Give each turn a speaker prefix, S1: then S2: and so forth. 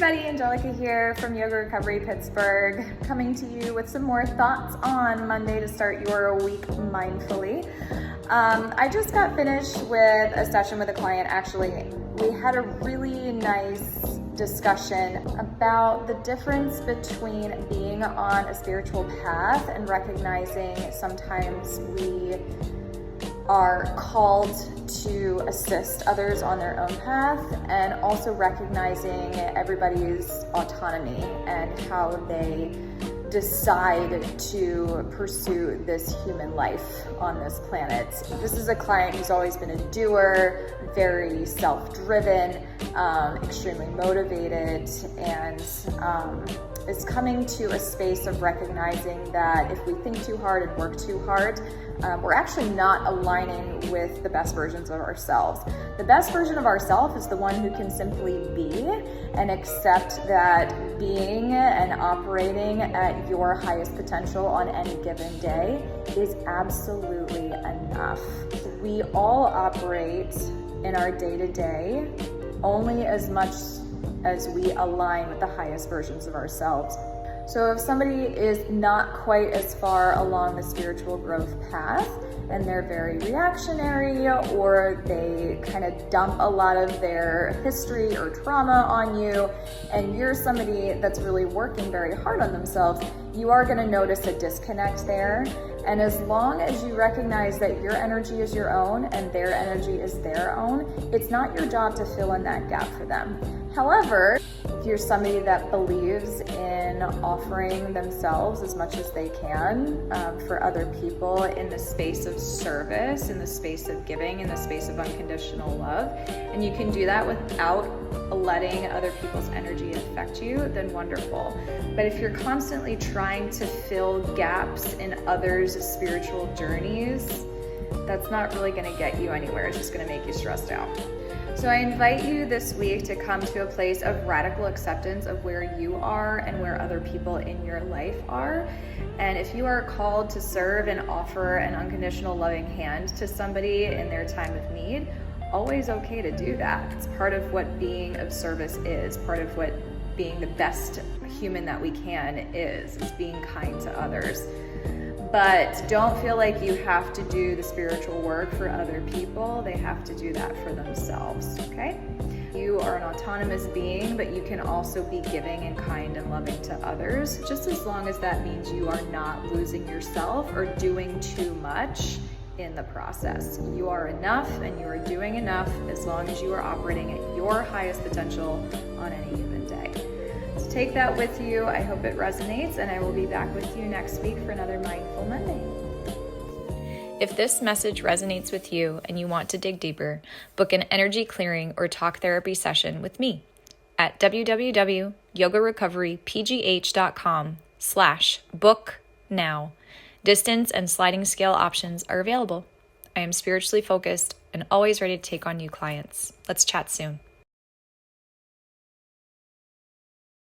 S1: everybody, Angelica here from Recovery Pittsburgh, coming to you with some more thoughts on Monday to start your week mindfully. I just got finished with a session with a client. Actually, we had a really nice discussion about the difference between being on a spiritual path and recognizing sometimes we are called to assist others on their own path, and also recognizing everybody's autonomy and how they decide to pursue this human life on this planet. This is a client who's always been a doer, very self-driven, extremely motivated, and is coming to a space of recognizing that if we think too hard and work too hard, we're actually not aligning with the best versions of ourselves. The best version of ourselves is the one who can simply be and accept that being and operating at your highest potential on any given day is absolutely enough. We all operate in our day-to-day only as much as we align with the highest versions of ourselves. So if somebody is not quite as far along the spiritual growth path and they're very reactionary, or they kind of dump a lot of their history or trauma on you, and you're somebody that's really working very hard on themselves, you are going to notice a disconnect there. And as long as you recognize that your energy is your own and their energy is their own, it's not your job to fill in that gap for them. However, if you're somebody that believes in offering themselves as much as they can for other people in the space of service, in the space of giving, in the space of unconditional love, and you can do that without letting other people's energy affect you, then wonderful. But if you're constantly trying to fill gaps in others' spiritual journeys, that's not really going to get you anywhere. It's just going to make you stressed out. So I invite you this week to come to a place of radical acceptance of where you are and where other people in your life are. And if you are called to serve and offer an unconditional loving hand to somebody in their time of need, always okay to do that. It's part of what being of service is, part of what being the best human that we can is being kind to others. But don't feel like you have to do the spiritual work for other people. They have to do that for themselves, okay? You are an autonomous being, but you can also be giving and kind and loving to others, just as long as that means you are not losing yourself or doing too much in the process. You are enough and you are doing enough as long as you are operating at your highest potential on any given day. So take that with you. I hope it resonates, and I will be back with you next week for another Mindful Monday.
S2: If this message resonates with you and you want to dig deeper, book an energy clearing or talk therapy session with me at www.yogarecoverypgh.com/book-now. Distance and sliding scale options are available. I am spiritually focused and always ready to take on new clients. Let's chat soon.